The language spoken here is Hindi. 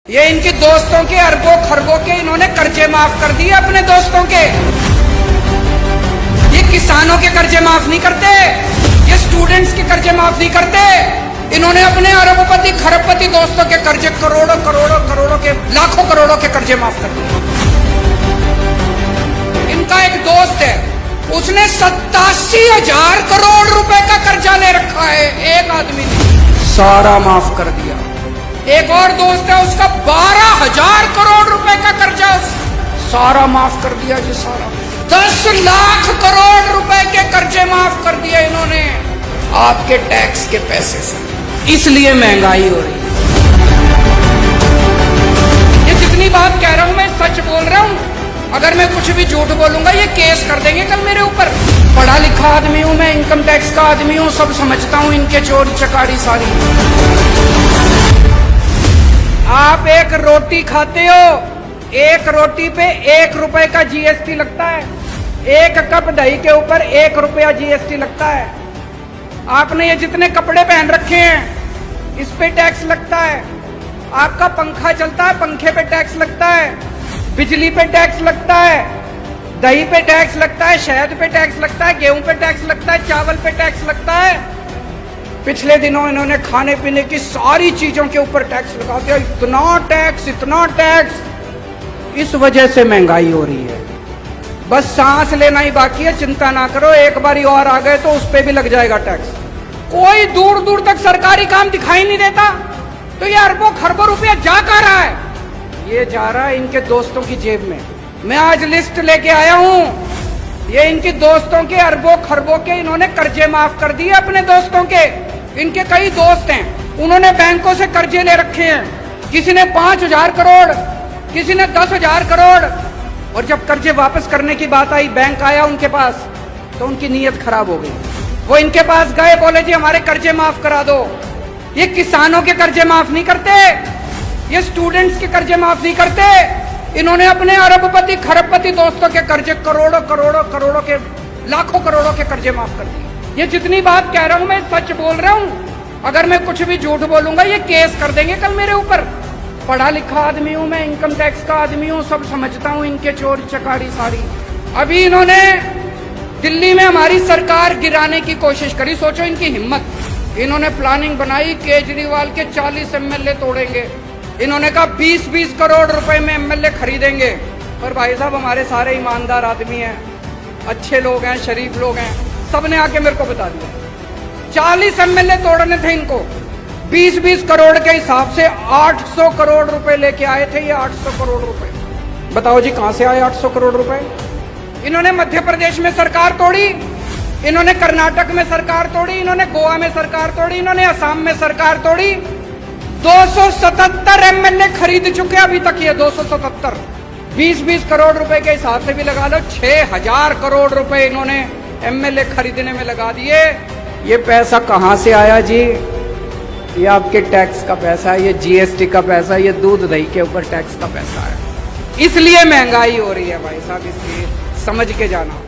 ये इनके दोस्तों के अरबों खरबों के इन्होंने कर्जे माफ कर दिए अपने दोस्तों के। ये किसानों के कर्जे माफ नहीं करते, ये स्टूडेंट्स के कर्जे माफ नहीं करते। इन्होंने अपने अरबपति खरबपति दोस्तों के कर्जे करोड़ों करोड़ों करोड़ों के लाखों करोड़ों के कर्जे माफ कर दिए। इनका एक दोस्त है, उसने 87,000 करोड़ रुपए का कर्जा ले रखा है, एक आदमी ने सारा माफ कर दिया। एक और दोस्त है, उसका 12,000 करोड़ रुपए का कर्जा सारा माफ कर दिया जी, सारा 10 लाख करोड़ रुपए के कर्जे माफ कर दिए इन्होंने आपके टैक्स के पैसे से। इसलिए महंगाई हो रही है। ये जितनी बात कह रहा हूं मैं सच बोल रहा हूं। अगर मैं कुछ भी झूठ बोलूंगा ये केस कर देंगे कल मेरे ऊपर। पढ़ा लिखा आदमी हूं मैं, इनकम टैक्स का आदमी हूं, सब समझता हूं इनके चोरी चकारी सारी। आप एक रोटी खाते हो, एक रोटी पे 1 रुपए का जीएसटी लगता है। 1 कप दही के ऊपर 1 रुपया जीएसटी लगता है। आपने ये जितने कपड़े पहन रखे हैं इस पे टैक्स लगता है। आपका पंखा चलता है, पंखे पे टैक्स लगता है, बिजली पे टैक्स लगता है, दही पे टैक्स लगता है, शहद पे टैक्स लगता है, गेहूं पे टैक्स लगता है, चावल पे टैक्स लगता है। पिछले दिनों इन्होंने खाने पीने की सारी चीजों के ऊपर टैक्स लगा दिया। इतना टैक्स, इतना टैक्स। इस वजह से महंगाई हो रही है। बस सांस लेना ही बाकी है, चिंता ना करो, एक बारी और आ गए तो उस पे भी लग जाएगा टैक्स। कोई दूर दूर तक सरकारी काम दिखाई नहीं देता, तो ये अरबों खरबों रुपया जा कहाँ रहा है? ये जा रहा है इनके दोस्तों की जेब में। मैं आज लिस्ट लेके आया हूं। ये इनके दोस्तों के अरबों खरबों के इन्होंने कर्जे माफ कर दिए अपने दोस्तों के। इनके कई दोस्त हैं, उन्होंने बैंकों से कर्जे ले रखे हैं। किसी ने 5,000 करोड़, किसी ने 10,000 करोड़। और जब कर्जे वापस करने की बात आई, बैंक आया उनके पास, तो उनकी नीयत खराब हो गई। वो इनके पास गए, बोले जी हमारे कर्जे माफ करा दो। ये किसानों के कर्जे माफ नहीं करते, ये स्टूडेंट्स के कर्जे माफ नहीं करते। इन्होंने अपने अरबपति खरबपति दोस्तों के कर्जे करोड़ों करोड़ों करोड़ों के लाखों करोड़ों के कर्जे माफ कर दिए। ये जितनी बात कह रहा हूं मैं सच बोल रहा हूं। अगर मैं कुछ भी झूठ बोलूंगा ये केस कर देंगे कल मेरे ऊपर। पढ़ा लिखा आदमी हूं मैं, इनकम टैक्स का आदमी हूं, सब समझता हूं इनके चोरी चकारी सारी। अभी इन्होंने दिल्ली में हमारी सरकार गिराने की कोशिश करी, सोचो इनकी हिम्मत। इन्होंने प्लानिंग बनाई, केजरीवाल के 40 एमएलए तोड़ेंगे। इन्होंने कहा 20-20 करोड़ रुपए में एमएलए खरीदेंगे। पर भाई साहब हमारे सारे ईमानदार आदमी हैं, अच्छे लोग हैं, शरीफ लोग हैं, सबने आके मेरे को बता दिया 40 एमएलए तोड़ने थे इनको। 20-20 करोड़ के हिसाब से 800 करोड़ रुपए लेके आए थे ये। 800 करोड़ रुपए बताओ जी कहां से आए 800 करोड़ रुपए? इन्होंने मध्य प्रदेश में सरकार तोड़ी, इन्होंने कर्नाटक में सरकार तोड़ी, इन्होंने गोवा में सरकार तोड़ी, इन्होंने असम में सरकार तोड़ी। 277 एमएलए खरीद चुके अभी तक ये। 277 20-20 करोड़ रुपए के हिसाब से भी लगा लो, 6,000 करोड़ रुपए इन्होंने एमएलए खरीदने में लगा दिए। ये पैसा कहां से आया जी? ये आपके टैक्स का पैसा है, ये जीएसटी का पैसा है, ये दूध दही के ऊपर टैक्स का पैसा है। इसलिए महंगाई हो रही है भाई साहब, इसलिए समझ के जाना।